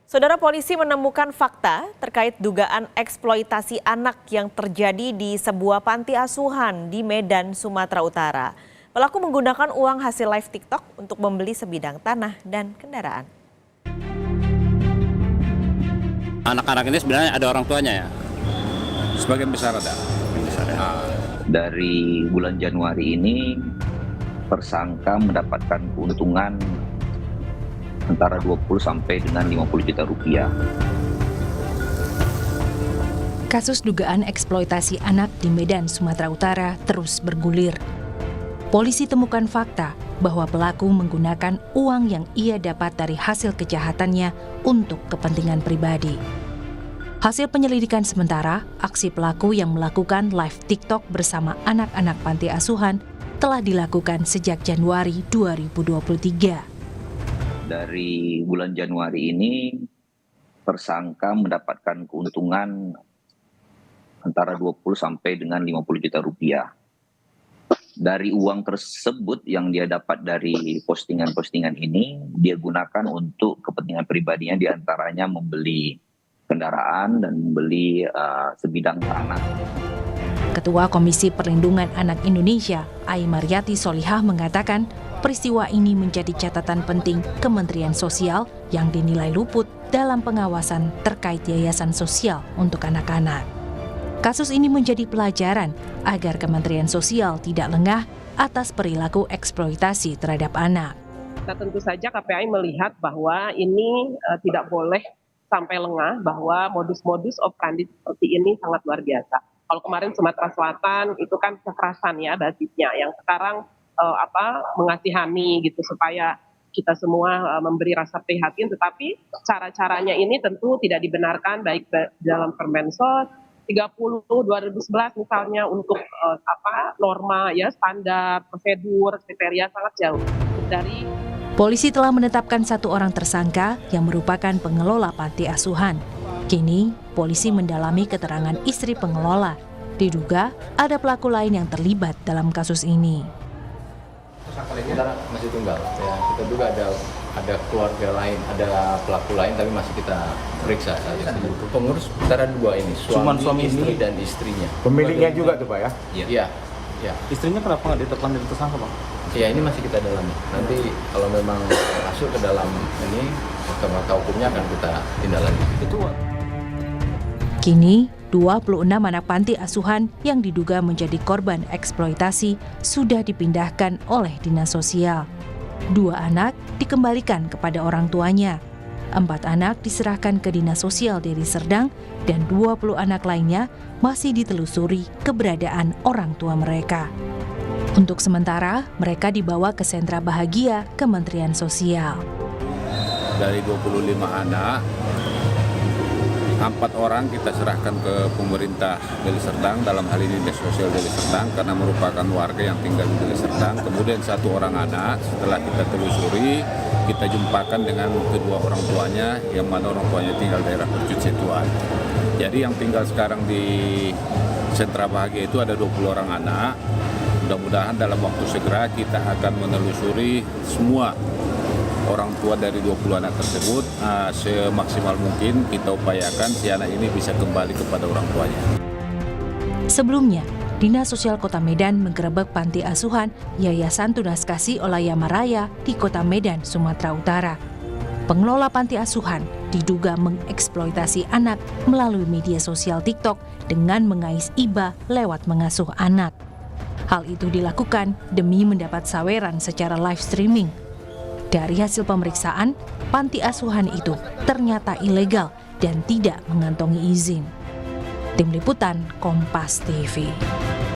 Saudara, polisi menemukan fakta terkait dugaan eksploitasi anak yang terjadi di sebuah panti asuhan di Medan, Sumatera Utara. Pelaku menggunakan uang hasil live TikTok untuk membeli sebidang tanah dan kendaraan. Anak-anak ini sebenarnya ada orang tuanya ya? Sebagian besar ada. Dari bulan Januari ini, tersangka mendapatkan keuntungan antara 20 sampai dengan 50 juta rupiah. Kasus dugaan eksploitasi anak di Medan, Sumatera Utara terus bergulir. Polisi temukan fakta bahwa pelaku menggunakan uang yang ia dapat dari hasil kejahatannya untuk kepentingan pribadi. Hasil penyelidikan sementara, aksi pelaku yang melakukan live TikTok bersama anak-anak panti asuhan telah dilakukan sejak Januari 2023. Dari bulan Januari ini, tersangka mendapatkan keuntungan antara 20 sampai dengan 50 juta rupiah. Dari uang tersebut yang dia dapat dari postingan-postingan ini, dia gunakan untuk kepentingan pribadinya, diantaranya membeli kendaraan dan membeli sebidang tanah. Ketua Komisi Perlindungan Anak Indonesia, Ai Mariyati Solihah mengatakan, peristiwa ini menjadi catatan penting Kementerian Sosial yang dinilai luput dalam pengawasan terkait yayasan sosial untuk anak-anak. Kasus ini menjadi pelajaran agar Kementerian Sosial tidak lengah atas perilaku eksploitasi terhadap anak. Tentu saja KPAI melihat bahwa ini tidak boleh sampai lengah, bahwa modus-modus operandi seperti ini sangat luar biasa. Kalau kemarin Sumatera Selatan itu kan kekerasan ya basisnya, yang sekarang mengasihani gitu supaya kita semua memberi rasa prihatin, tetapi cara-caranya ini tentu tidak dibenarkan baik dalam Permensos 30 2011 misalnya untuk norma ya, standar, prosedur, kriteria sangat jauh dari. Polisi telah menetapkan 1 orang tersangka yang merupakan pengelola panti asuhan. Kini, polisi mendalami keterangan istri pengelola. Diduga ada pelaku lain yang terlibat dalam kasus ini. Sementara masih tunggal, ya kita juga ada keluarga lain, ada pelaku lain, tapi masih kita periksa saat ini. Pengurus antara 2 ini, suami istri dan istrinya. Pemiliknya juga tuh Pak ya? Iya. Ya. Istrinya kenapa nggak ditetapkan jadi tersangka Pak? Ya ini masih kita dalami. Nanti kalau memang masuk ke dalam ini, maka hukumnya akan kita tindak lanjut. Kini, 26 anak panti asuhan yang diduga menjadi korban eksploitasi sudah dipindahkan oleh Dinas Sosial. 2 anak dikembalikan kepada orang tuanya. 4 anak diserahkan ke Dinas Sosial Deli Serdang dan 20 anak lainnya masih ditelusuri keberadaan orang tua mereka. Untuk sementara, mereka dibawa ke Sentra Bahagia Kementerian Sosial. Dari 25 anak, 4 orang kita serahkan ke pemerintah Deli Serdang, dalam hal ini Dinas Sosial Deli Serdang, karena merupakan warga yang tinggal di Deli Serdang. Kemudian 1 orang anak, setelah kita telusuri, kita jumpakan dengan kedua orang tuanya, yang mana orang tuanya tinggal daerah Percucituan. Jadi yang tinggal sekarang di Sentra Bahagia itu ada 20 orang anak. Mudah-mudahan dalam waktu segera kita akan menelusuri semua orang tua dari 20 anak tersebut, semaksimal mungkin kita upayakan si anak ini bisa kembali kepada orang tuanya. Sebelumnya, Dinas Sosial Kota Medan menggerebek panti asuhan Yayasan Tunas Kasih Olayama Raya di Kota Medan, Sumatera Utara. Pengelola panti asuhan diduga mengeksploitasi anak melalui media sosial TikTok dengan mengais iba lewat mengasuh anak. Hal itu dilakukan demi mendapat saweran secara live streaming. Dari hasil pemeriksaan, panti asuhan itu ternyata ilegal dan tidak mengantongi izin. Tim Liputan Kompas TV.